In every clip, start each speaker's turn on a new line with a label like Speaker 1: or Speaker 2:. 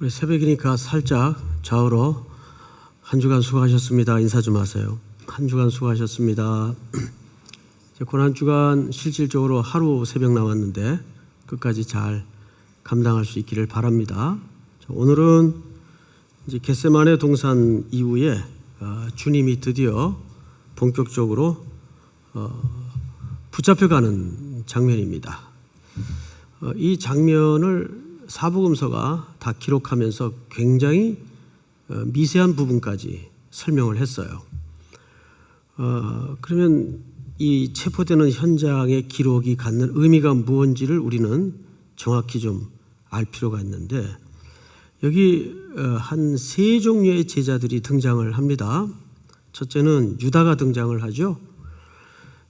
Speaker 1: 우리 새벽이니까 살짝 좌우로 한 주간 수고하셨습니다. 인사 좀 하세요. 한 주간 수고하셨습니다. 고난 주간 실질적으로 하루 새벽 나왔는데 끝까지 잘 감당할 수 있기를 바랍니다. 오늘은 이제 겟세마네 동산 이후에 주님이 드디어 본격적으로 붙잡혀가는 장면입니다. 이 장면을 사복음서가 다 기록하면서 굉장히 미세한 부분까지 설명을 했어요. 그러면 이 체포되는 현장의 기록이 갖는 의미가 무엇인지를 우리는 정확히 좀 알 필요가 있는데, 여기 한 세 종류의 제자들이 등장을 합니다. 첫째는 유다가 등장을 하죠.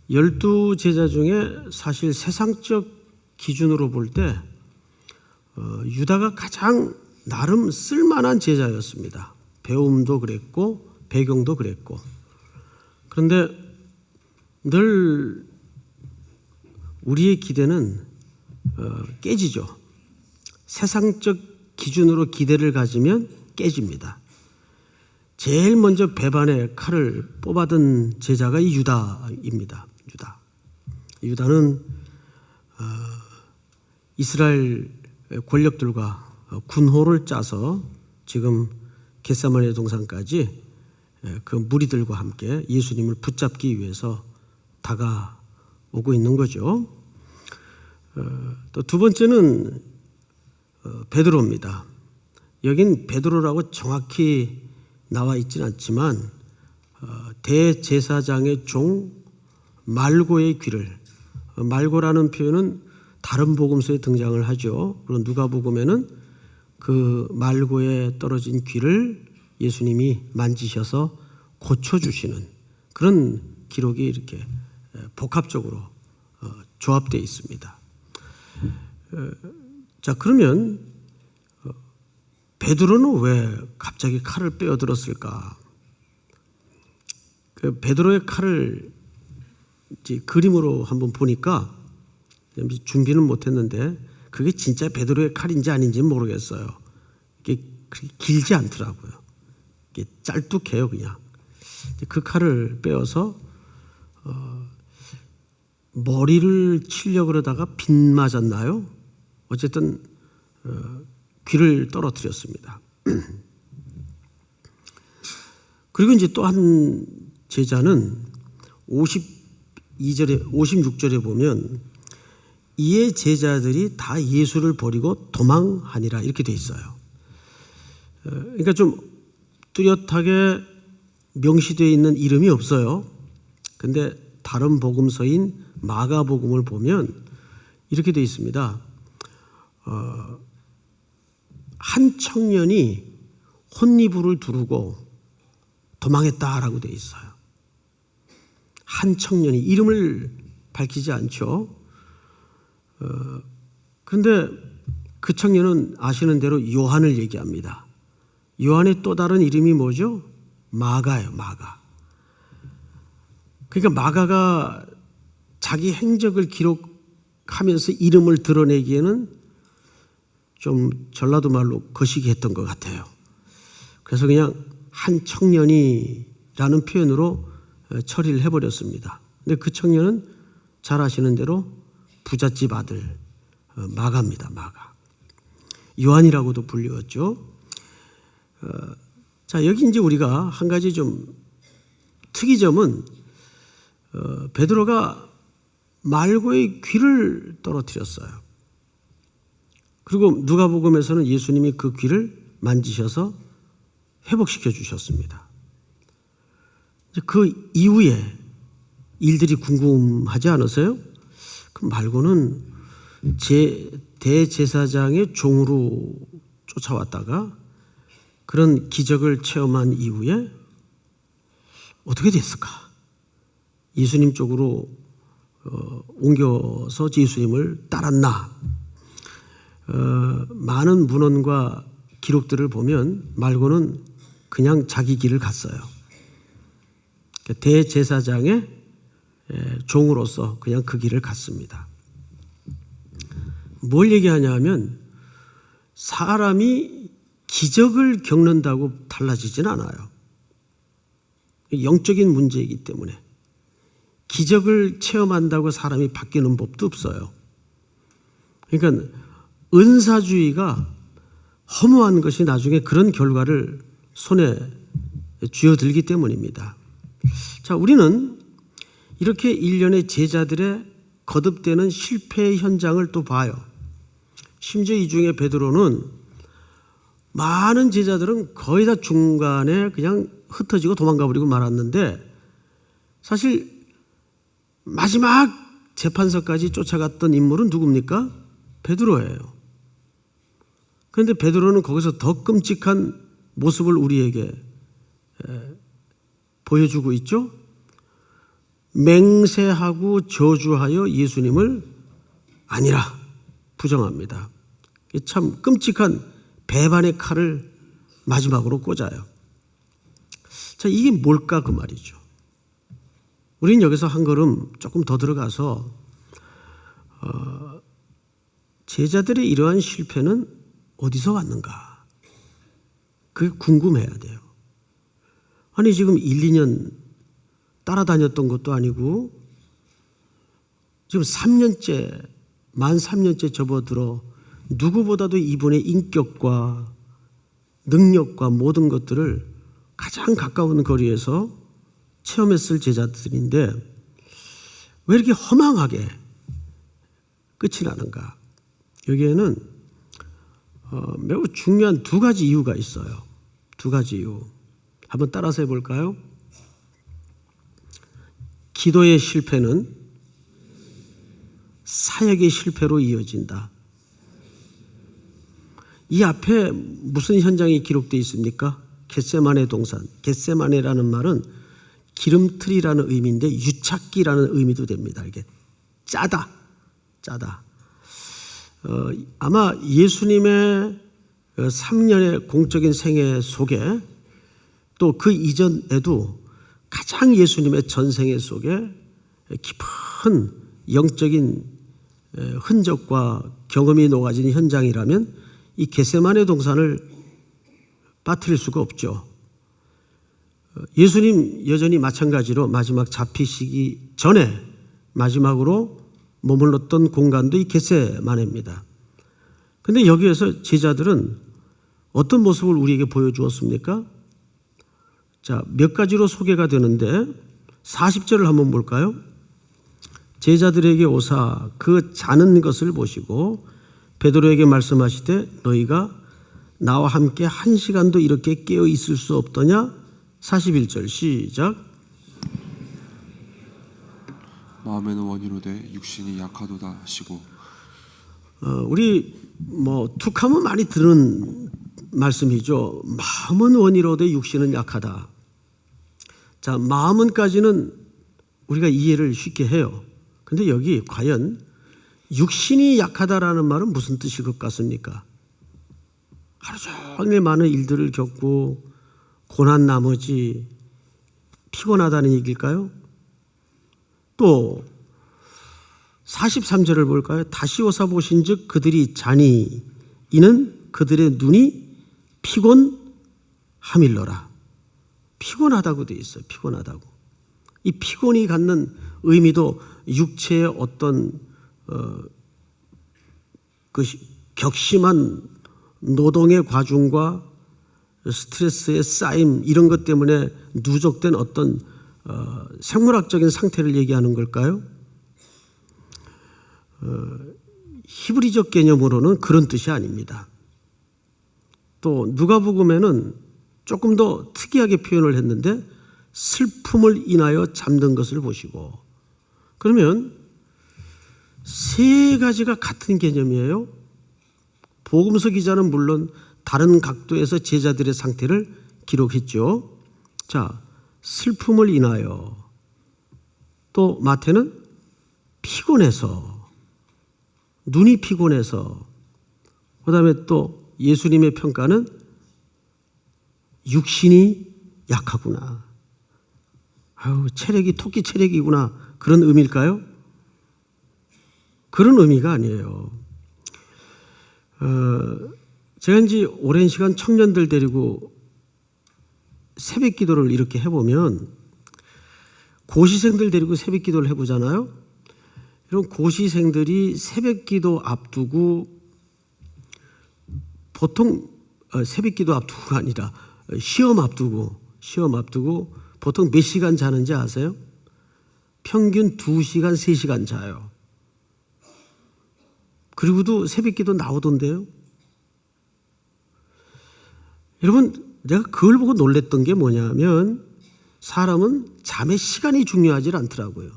Speaker 1: 12제자 중에 사실 세상적 기준으로 볼 때 유다가 가장 나름 쓸만한 제자였습니다. 배움도 그랬고 배경도 그랬고. 그런데 늘 우리의 기대는 깨지죠. 세상적 기준으로 기대를 가지면 깨집니다. 제일 먼저 배반의 칼을 뽑아든 제자가 이 유다입니다. 유다는 이스라엘 권력들과 군호를 짜서 지금 겟세마네 동산까지 그 무리들과 함께 예수님을 붙잡기 위해서 다가오고 있는 거죠. 또 두 번째는 베드로입니다. 여긴 베드로라고 정확히 나와 있지는 않지만 대제사장의 종 말고의 귀를, 말고라는 표현은 다른 복음서에 등장을 하죠. 그리고 누가복음에는 그 말고에 떨어진 귀를 예수님이 만지셔서 고쳐주시는 그런 기록이 이렇게 복합적으로 조합되어 있습니다. 자, 그러면 베드로는 왜 갑자기 칼을 빼어들었을까? 그 베드로의 칼을 이제 그림으로 한번 보니까 준비는 못했는데 그게 진짜 베드로의 칼인지 아닌지는 모르겠어요. 이게 그렇게 길지 않더라고요. 이게 짤뚝해요, 그냥. 그 칼을 빼어서 머리를 치려고 그러다가 빗 맞았나요? 어쨌든 귀를 떨어뜨렸습니다. 그리고 이제 또 한 제자는 56절에 보면 이에 제자들이 다 예수를 버리고 도망하니라 이렇게 돼 있어요. 그러니까 좀 뚜렷하게 명시되어 있는 이름이 없어요. 근데 다른 복음서인 마가복음을 보면 이렇게 돼 있습니다. 한 청년이 혼니부를 두르고 도망했다라고 돼 있어요. 한 청년이, 이름을 밝히지 않죠. 그런데 그 청년은 아시는 대로 요한을 얘기합니다. 요한의 또 다른 이름이 뭐죠? 마가예요, 마가. 그러니까 마가가 자기 행적을 기록하면서 이름을 드러내기에는 좀 전라도 말로 거시기 했던 것 같아요. 그래서 그냥 한 청년이라는 표현으로 처리를 해버렸습니다. 근데 그 청년은 잘 아시는 대로 부잣집 아들 마가입니다. 마가. 요한이라고도 불리웠죠. 자, 여기 이제 우리가 한 가지 좀 특이점은 베드로가 말고의 귀를 떨어뜨렸어요. 그리고 누가복음에서는 예수님이 그 귀를 만지셔서 회복시켜 주셨습니다. 그 이후에 일들이 궁금하지 않으세요? 그 말고는 대제사장의 종으로 쫓아왔다가 그런 기적을 체험한 이후에 어떻게 됐을까? 예수님 쪽으로 옮겨서 예수님을 따랐나? 많은 문헌과 기록들을 보면 말고는 그냥 자기 길을 갔어요. 대제사장의 종으로서 그냥 그 길을 갔습니다. 뭘 얘기하냐 하면 사람이 기적을 겪는다고 달라지진 않아요. 영적인 문제이기 때문에 기적을 체험한다고 사람이 바뀌는 법도 없어요. 그러니까 은사주의가 허무한 것이 나중에 그런 결과를 손에 쥐어들기 때문입니다. 자, 우리는 이렇게 일련의 제자들의 거듭되는 실패의 현장을 또 봐요. 심지어 이 중에 베드로는 많은 제자들은 거의 다 중간에 그냥 흩어지고 도망가 버리고 말았는데 사실 마지막 재판서까지 쫓아갔던 인물은 누굽니까? 베드로예요. 그런데 베드로는 거기서 더 끔찍한 모습을 우리에게 보여주고 있죠. 맹세하고 저주하여 예수님을 아니라 부정합니다. 참 끔찍한 배반의 칼을 마지막으로 꽂아요. 자, 이게 뭘까 그 말이죠. 우리는 여기서 한 걸음 조금 더 들어가서 제자들의 이러한 실패는 어디서 왔는가? 그게 궁금해야 돼요. 아니 지금 1, 2년 따라다녔던 것도 아니고 지금 3년째, 만 3년째 접어들어 누구보다도 이분의 인격과 능력과 모든 것들을 가장 가까운 거리에서 체험했을 제자들인데 왜 이렇게 허망하게 끝이 나는가? 여기에는 매우 중요한 두 가지 이유가 있어요. 두 가지 이유. 한번 따라서 해볼까요? 기도의 실패는 사역의 실패로 이어진다. 이 앞에 무슨 현장이 기록되어 있습니까? 겟세마네 동산. 겟세마네라는 말은 기름틀이라는 의미인데 유착기라는 의미도 됩니다. 이게 짜다. 아마 예수님의 3년의 공적인 생애 속에 또 그 이전에도 가장 예수님의 전생애 속에 깊은 영적인 흔적과 경험이 녹아진 현장이라면 이 겟세마네 동산을 빠뜨릴 수가 없죠. 예수님 여전히 마찬가지로 마지막 잡히시기 전에 마지막으로 머물렀던 공간도 이 겟세마네입니다. 그런데 여기에서 제자들은 어떤 모습을 우리에게 보여주었습니까? 자, 몇 가지로 소개가 되는데 40절을 한번 볼까요? 제자들에게 오사 그 자는 것을 보시고 베드로에게 말씀하시되 너희가 나와 함께 1시간도 이렇게 깨어 있을 수 없더냐? 41절 시작.
Speaker 2: 마음에는 원이로되 육신이 약하도다 하시고.
Speaker 1: 우리 툭하면 많이 들은 말씀이죠. 마음은 원이로되 육신은 약하다. 자, 마음은까지는 우리가 이해를 쉽게 해요. 그런데 여기 과연 육신이 약하다라는 말은 무슨 뜻일 것 같습니까? 하루 종일 많은 일들을 겪고 고난 나머지 피곤하다는 얘기일까요? 또 43절을 볼까요? 다시 오사 보신즉 그들이 자니 이는 그들의 눈이 피곤함일러라. 피곤하다고 되어 있어요. 피곤하다고. 이 피곤이 갖는 의미도 육체의 어떤 그 격심한 노동의 과중과 스트레스의 쌓임 이런 것 때문에 누적된 어떤 생물학적인 상태를 얘기하는 걸까요? 히브리적 개념으로는 그런 뜻이 아닙니다. 또 누가복음에는 조금 더 특이하게 표현을 했는데 슬픔을 인하여 잠든 것을 보시고, 그러면 세 가지가 같은 개념이에요. 복음서 기자는 물론 다른 각도에서 제자들의 상태를 기록했죠. 자, 슬픔을 인하여, 또 마태는 피곤해서, 눈이 피곤해서, 그 다음에 또 예수님의 평가는 육신이 약하구나. 아유, 체력이 토끼 체력이구나. 그런 의미일까요? 그런 의미가 아니에요. 제가 이제 오랜 시간 청년들 데리고 새벽 기도를 이렇게 해보면 고시생들 데리고 새벽 기도를 해보잖아요. 이런 고시생들이 새벽 기도 앞두고 보통 새벽 기도 앞두고가 아니라 시험 앞두고 보통 몇 시간 자는지 아세요? 평균 2시간, 3시간 자요. 그리고도 새벽 기도 나오던데요. 여러분, 내가 그걸 보고 놀랬던 게 뭐냐면 사람은 잠의 시간이 중요하지 않더라고요.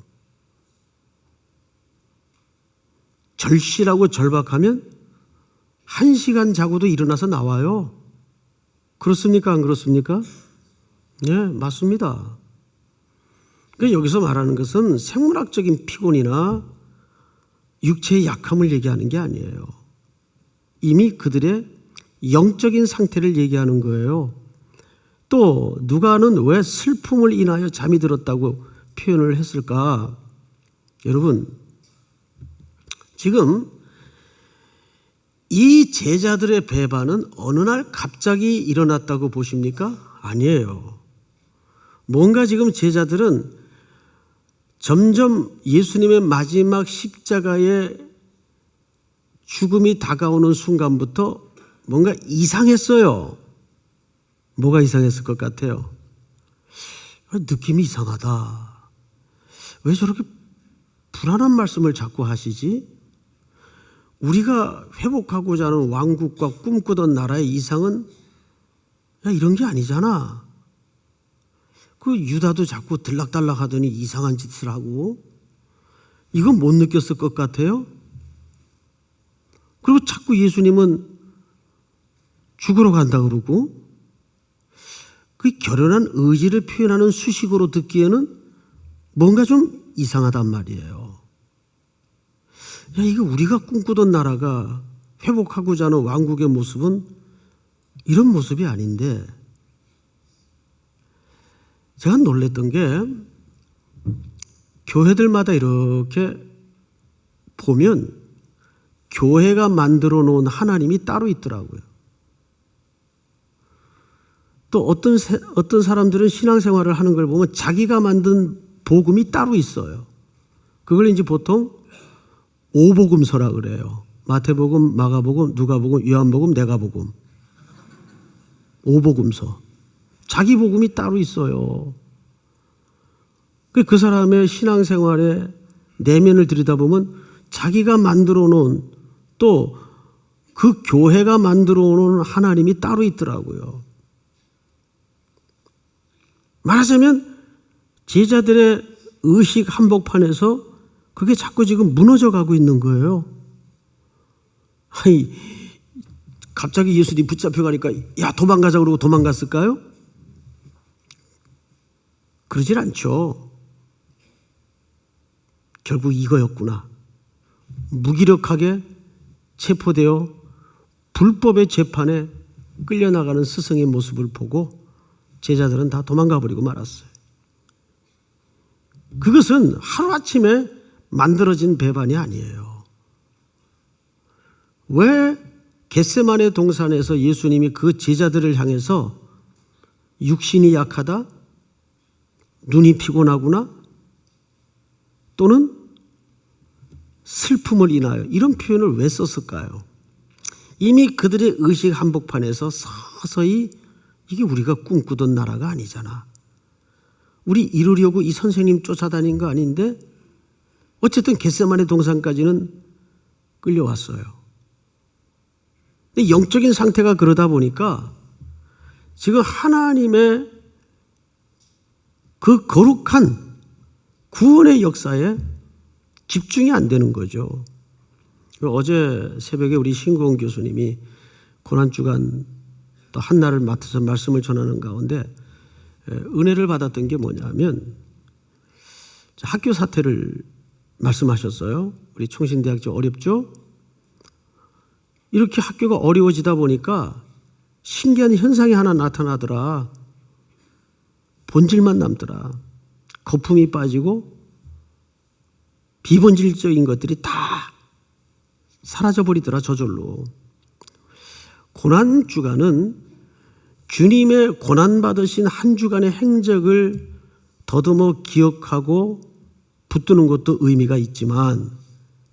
Speaker 1: 절실하고 절박하면 1시간 자고도 일어나서 나와요. 그렇습니까? 안 그렇습니까? 네, 맞습니다. 그러니까 여기서 말하는 것은 생물학적인 피곤이나 육체의 약함을 얘기하는 게 아니에요. 이미 그들의 영적인 상태를 얘기하는 거예요. 또 누가는 왜 슬픔을 인하여 잠이 들었다고 표현을 했을까? 여러분, 지금 이 제자들의 배반은 어느 날 갑자기 일어났다고 보십니까? 아니에요. 뭔가 지금 제자들은 점점 예수님의 마지막 십자가의 죽음이 다가오는 순간부터 뭔가 이상했어요. 뭐가 이상했을 것 같아요? 느낌이 이상하다. 왜 저렇게 불안한 말씀을 자꾸 하시지? 우리가 회복하고자 하는 왕국과 꿈꾸던 나라의 이상은 이런 게 아니잖아. 그 유다도 자꾸 들락달락 하더니 이상한 짓을 하고, 이건 못 느꼈을 것 같아요. 그리고 자꾸 예수님은 죽으러 간다 그러고, 그 결연한 의지를 표현하는 수식어로 듣기에는 뭔가 좀 이상하단 말이에요. 이거 우리가 꿈꾸던 나라가 회복하고자 하는 왕국의 모습은 이런 모습이 아닌데, 제가 놀랬던 게 교회들마다 이렇게 보면 교회가 만들어 놓은 하나님이 따로 있더라고요. 또 어떤 사람들은 신앙생활을 하는 걸 보면 자기가 만든 복음이 따로 있어요. 그걸 이제 보통 오복음서라 그래요. 마태복음, 마가복음, 누가복음, 요한복음, 내가복음. 오복음서. 자기 복음이 따로 있어요. 그 사람의 신앙생활의 내면을 들여다보면 자기가 만들어 놓은, 또 그 교회가 만들어 놓은 하나님이 따로 있더라고요. 말하자면 제자들의 의식 한복판에서 그게 자꾸 지금 무너져 가고 있는 거예요. 아니, 갑자기 예수님이 붙잡혀 가니까 야, 도망가자 그러고 도망갔을까요? 그러질 않죠. 결국 이거였구나. 무기력하게 체포되어 불법의 재판에 끌려나가는 스승의 모습을 보고 제자들은 다 도망가 버리고 말았어요. 그것은 하루아침에 만들어진 배반이 아니에요. 왜 겟세마네 동산에서 예수님이 그 제자들을 향해서 육신이 약하다, 눈이 피곤하구나, 또는 슬픔을 인하여 이런 표현을 왜 썼을까요? 이미 그들의 의식 한복판에서 서서히 이게 우리가 꿈꾸던 나라가 아니잖아. 우리 이루려고 이 선생님 쫓아다닌 거 아닌데 어쨌든 겟세마네 동산까지는 끌려왔어요. 근데 영적인 상태가 그러다 보니까 지금 하나님의 그 거룩한 구원의 역사에 집중이 안 되는 거죠. 어제 새벽에 우리 신고은 교수님이 고난주간 또 한날을 맡아서 말씀을 전하는 가운데 은혜를 받았던 게 뭐냐면 학교 사태를 말씀하셨어요. 우리 총신대학 좀 어렵죠? 이렇게 학교가 어려워지다 보니까 신기한 현상이 하나 나타나더라. 본질만 남더라. 거품이 빠지고 비본질적인 것들이 다 사라져버리더라, 저절로. 고난주간은 주님의 고난받으신 한 주간의 행적을 더듬어 기억하고 붙드는 것도 의미가 있지만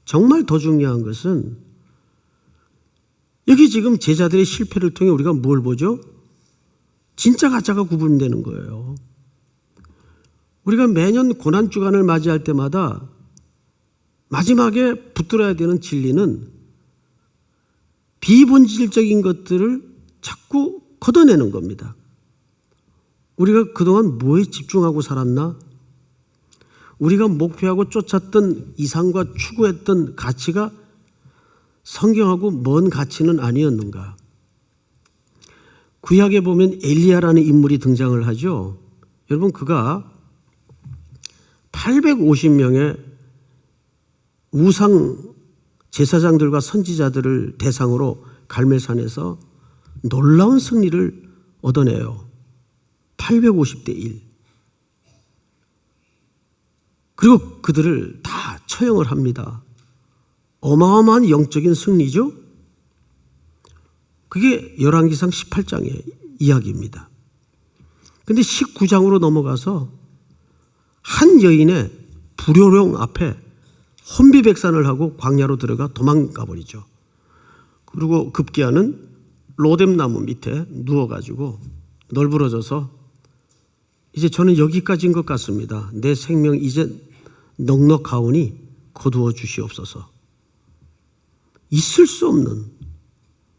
Speaker 1: 정말 더 중요한 것은 여기 지금 제자들의 실패를 통해 우리가 뭘 보죠? 진짜 가짜가 구분되는 거예요. 우리가 매년 고난주간을 맞이할 때마다 마지막에 붙들어야 되는 진리는 비본질적인 것들을 자꾸 걷어내는 겁니다. 우리가 그동안 뭐에 집중하고 살았나? 우리가 목표하고 쫓았던 이상과 추구했던 가치가 성경하고 먼 가치는 아니었는가? 구약에 보면 엘리야라는 인물이 등장을 하죠. 여러분, 그가 850명의 우상 제사장들과 선지자들을 대상으로 갈멜산에서 놀라운 승리를 얻어내요. 850대 1. 그리고 그들을 다 처형을 합니다. 어마어마한 영적인 승리죠. 그게 열왕기상 18장의 이야기입니다. 그런데 19장으로 넘어가서 한 여인의 불효령 앞에 혼비백산을 하고 광야로 들어가 도망가 버리죠. 그리고 급기야는 로뎀나무 밑에 누워가지고 널브러져서 이제 저는 여기까지인 것 같습니다. 내 생명 이제 넉넉하오니 거두어 주시옵소서. 있을 수 없는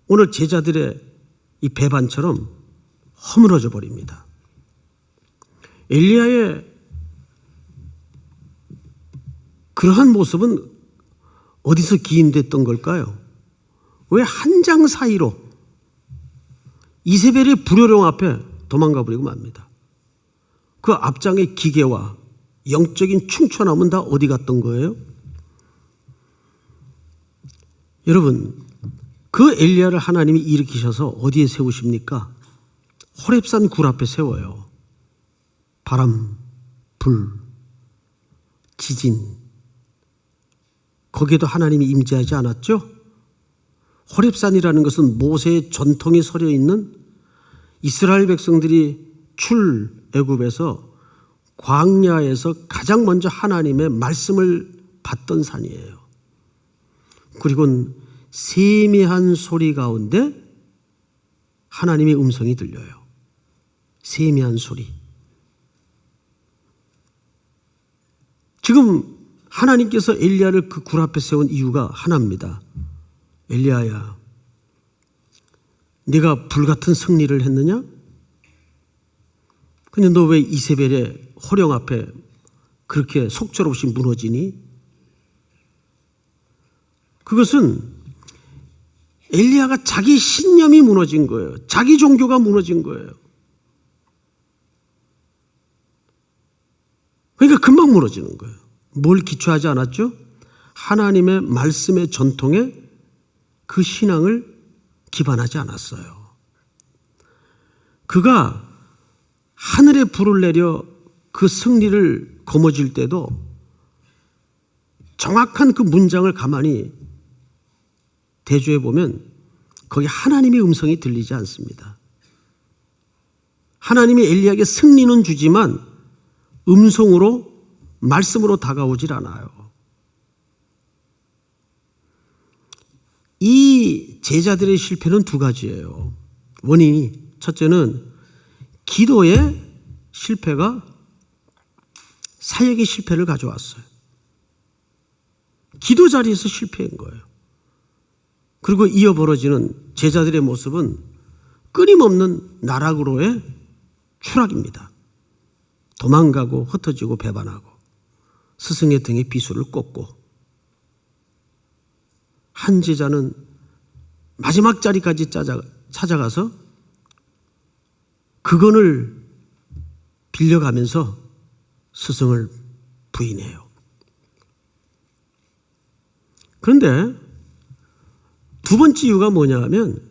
Speaker 1: 오늘 제자들의 이 배반처럼 허물어져 버립니다. 엘리야의 그러한 모습은 어디서 기인됐던 걸까요? 왜 한 장 사이로 이세벨의 불효령 앞에 도망가 버리고 맙니다. 그 앞장의 기계와 영적인 충천함은 다 어디 갔던 거예요? 여러분, 그 엘리야를 하나님이 일으키셔서 어디에 세우십니까? 호렙산 굴 앞에 세워요. 바람, 불, 지진, 거기에도 하나님이 임재하지 않았죠? 호렙산이라는 것은 모세의 전통이 서려 있는 이스라엘 백성들이 출애굽에서 광야에서 가장 먼저 하나님의 말씀을 받던 산이에요. 그리고는 세미한 소리 가운데 하나님의 음성이 들려요. 세미한 소리. 지금 하나님께서 엘리야를 그 굴 앞에 세운 이유가 하나입니다. 엘리야야, 네가 불같은 승리를 했느냐? 근데 너 왜 이세벨의 호령 앞에 그렇게 속절없이 무너지니? 그것은 엘리야가 자기 신념이 무너진 거예요. 자기 종교가 무너진 거예요. 그러니까 금방 무너지는 거예요. 뭘 기초하지 않았죠? 하나님의 말씀의 전통에 그 신앙을 기반하지 않았어요. 그가 하늘에 불을 내려 그 승리를 거머쥘 때도 정확한 그 문장을 가만히 대조해 보면 거기 하나님의 음성이 들리지 않습니다. 하나님이 엘리야에게 승리는 주지만 음성으로 말씀으로 다가오질 않아요. 이 제자들의 실패는 두 가지예요. 원인이 첫째는 기도의 실패가 사역의 실패를 가져왔어요. 기도 자리에서 실패한 거예요. 그리고 이어 벌어지는 제자들의 모습은 끊임없는 나락으로의 추락입니다. 도망가고 흩어지고 배반하고 스승의 등에 비수를 꽂고 한 제자는 마지막 자리까지 찾아가서 그건을 빌려가면서 스승을 부인해요. 그런데 두 번째 이유가 뭐냐 하면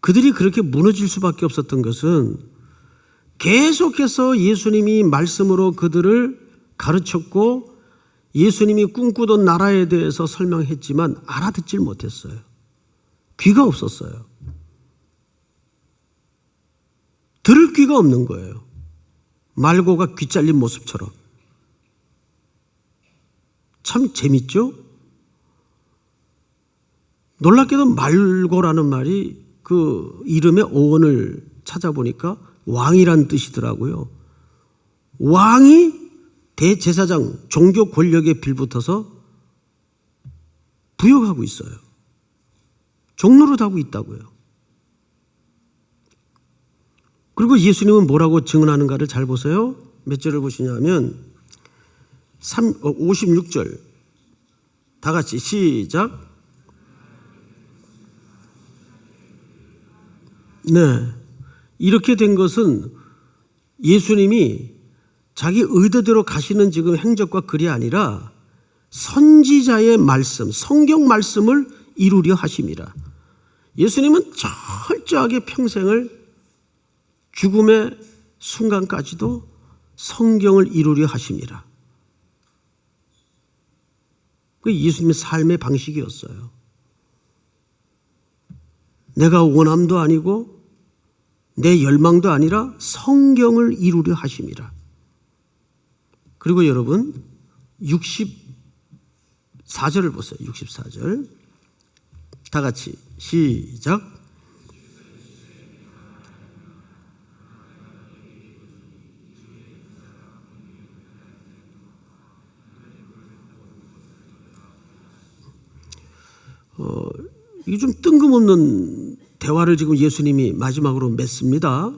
Speaker 1: 그들이 그렇게 무너질 수밖에 없었던 것은 계속해서 예수님이 말씀으로 그들을 가르쳤고 예수님이 꿈꾸던 나라에 대해서 설명했지만 알아듣질 못했어요. 귀가 없었어요. 들을 귀가 없는 거예요. 말고가 귀 잘린 모습처럼. 참 재밌죠? 놀랍게도 말고라는 말이 그 이름의 어원을 찾아보니까 왕이란 뜻이더라고요. 왕이 대제사장 종교 권력에 빌붙어서 부역하고 있어요. 종노릇하고 있다고요. 그리고 예수님은 뭐라고 증언하는가를 잘 보세요. 몇 절을 보시냐면 56절 다 같이 시작. 네, 이렇게 된 것은 예수님이 자기 의도대로 가시는 지금 행적과 글이 아니라 선지자의 말씀, 성경 말씀을 이루려 하심이라. 예수님은 철저하게 평생을 죽음의 순간까지도 성경을 이루려 하심이라. 그게 예수님의 삶의 방식이었어요. 내가 원함도 아니고 내 열망도 아니라 성경을 이루려 하심이라. 그리고 여러분 64절을 보세요. 64절 다 같이 시작. 이게 좀 뜬금없는 대화를 지금 예수님이 마지막으로 맺습니다.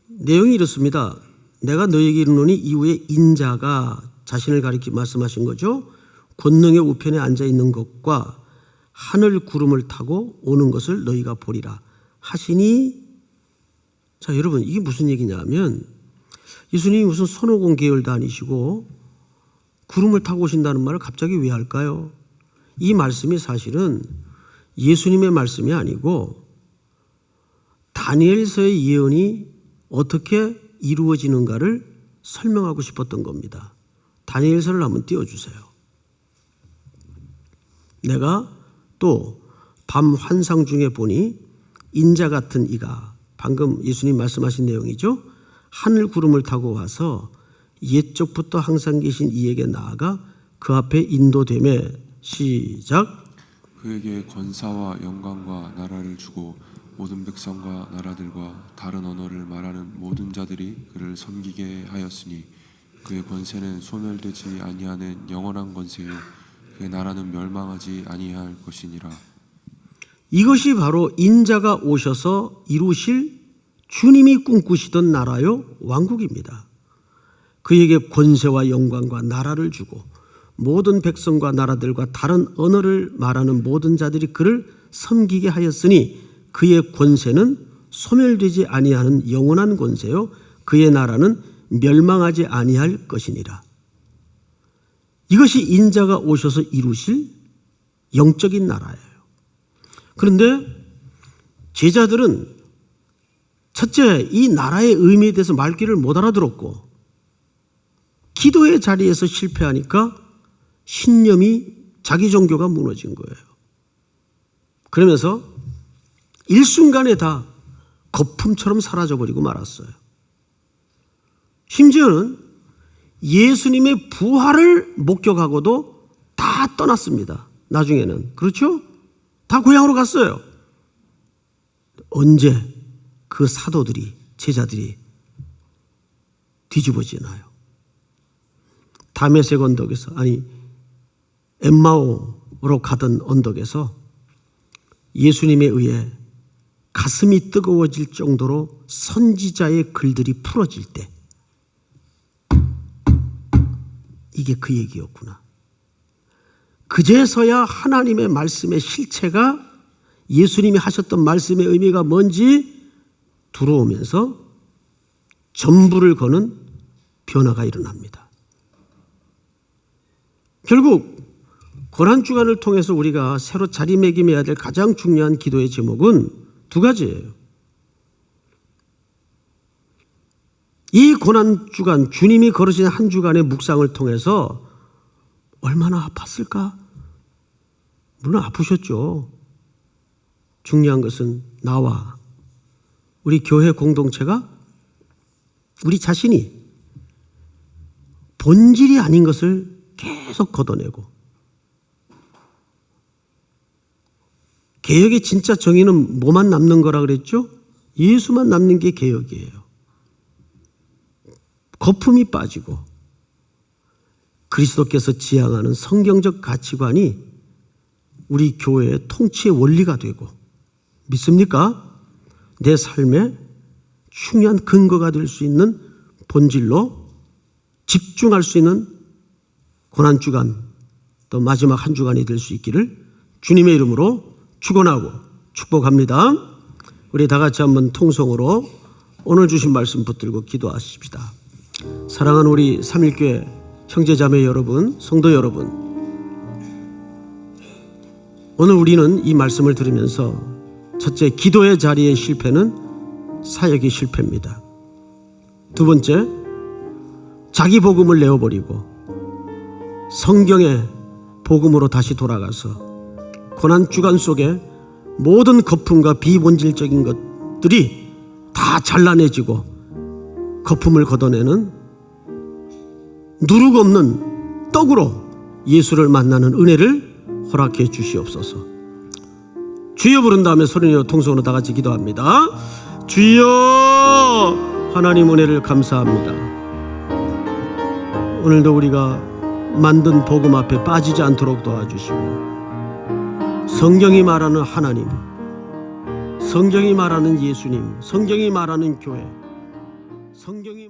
Speaker 1: 내용이 이렇습니다. 내가 너에게 이르노니 이후에 인자가 자신을 가리켜 말씀하신 거죠. 권능의 우편에 앉아 있는 것과 하늘 구름을 타고 오는 것을 너희가 보리라 하시니. 자, 여러분 이게 무슨 얘기냐면 예수님이 무슨 손오공 계열도 아니시고 구름을 타고 오신다는 말을 갑자기 왜 할까요? 이 말씀이 사실은 예수님의 말씀이 아니고 다니엘서의 예언이 어떻게 이루어지는가를 설명하고 싶었던 겁니다. 다니엘서를 한번 띄워주세요. 내가 또 밤 환상 중에 보니 인자 같은 이가, 방금 예수님 말씀하신 내용이죠. 하늘 구름을 타고 와서 옛적부터 항상 계신 이에게 나아가 그 앞에 인도되매. 시작.
Speaker 2: 그에게 권사와 영광과 나라를 주고 모든 백성과 나라들과 다른 언어를 말하는 모든 자들이 그를 섬기게 하였으니 그의 권세는 소멸되지 아니하는 영원한 권세요 그의 나라는 멸망하지 아니할 것이니라.
Speaker 1: 이것이 바로 인자가 오셔서 이루실 주님이 꿈꾸시던 나라요 왕국입니다. 그에게 권세와 영광과 나라를 주고 모든 백성과 나라들과 다른 언어를 말하는 모든 자들이 그를 섬기게 하였으니 그의 권세는 소멸되지 아니하는 영원한 권세요 그의 나라는 멸망하지 아니할 것이니라. 이것이 인자가 오셔서 이루실 영적인 나라예요. 그런데 제자들은 첫째, 이 나라의 의미에 대해서 말귀를 못 알아들었고 기도의 자리에서 실패하니까 신념이, 자기 종교가 무너진 거예요. 그러면서 일순간에 다 거품처럼 사라져버리고 말았어요. 심지어는 예수님의 부활을 목격하고도 다 떠났습니다. 나중에는. 그렇죠? 다 고향으로 갔어요. 언제 그 사도들이, 제자들이 뒤집어지나요? 다메섹 언덕에서, 아니 엠마오로 가던 언덕에서 예수님에 의해 가슴이 뜨거워질 정도로 선지자의 글들이 풀어질 때 이게 그 얘기였구나. 그제서야 하나님의 말씀의 실체가, 예수님이 하셨던 말씀의 의미가 뭔지 들어오면서 전부를 거는 변화가 일어납니다. 결국 고난주간을 통해서 우리가 새로 자리매김해야 될 가장 중요한 기도의 제목은 두 가지예요. 이 고난주간, 주님이 걸으신 한 주간의 묵상을 통해서 얼마나 아팠을까? 물론 아프셨죠. 중요한 것은 나와 우리 교회 공동체가 우리 자신이 본질이 아닌 것을 계속 걷어내고, 개혁의 진짜 정의는 뭐만 남는 거라 그랬죠? 예수만 남는 게 개혁이에요. 거품이 빠지고 그리스도께서 지향하는 성경적 가치관이 우리 교회의 통치의 원리가 되고, 믿습니까? 내 삶의 중요한 근거가 될 수 있는 본질로 집중할 수 있는 고난주간, 또 마지막 한 주간이 될 수 있기를 주님의 이름으로 축원하고 축복합니다. 우리 다 같이 한번 통성으로 오늘 주신 말씀 붙들고 기도하십시다. 사랑하는 우리 삼일교회 형제자매 여러분, 성도 여러분, 오늘 우리는 이 말씀을 들으면서 첫째, 기도의 자리의 실패는 사역의 실패입니다. 두 번째, 자기 복음을 내어버리고 성경의 복음으로 다시 돌아가서 고난주간 속에 모든 거품과 비본질적인 것들이 다 잘라내지고 거품을 걷어내는 누룩 없는 떡으로 예수를 만나는 은혜를 허락해 주시옵소서. 주여 부른 다음에 소리내어 통성으로 다 같이 기도합니다. 주여, 하나님 은혜를 감사합니다. 오늘도 우리가 만든 복음 앞에 빠지지 않도록 도와주시고, 성경이 말하는 하나님, 성경이 말하는 예수님, 성경이 말하는 교회, 성경이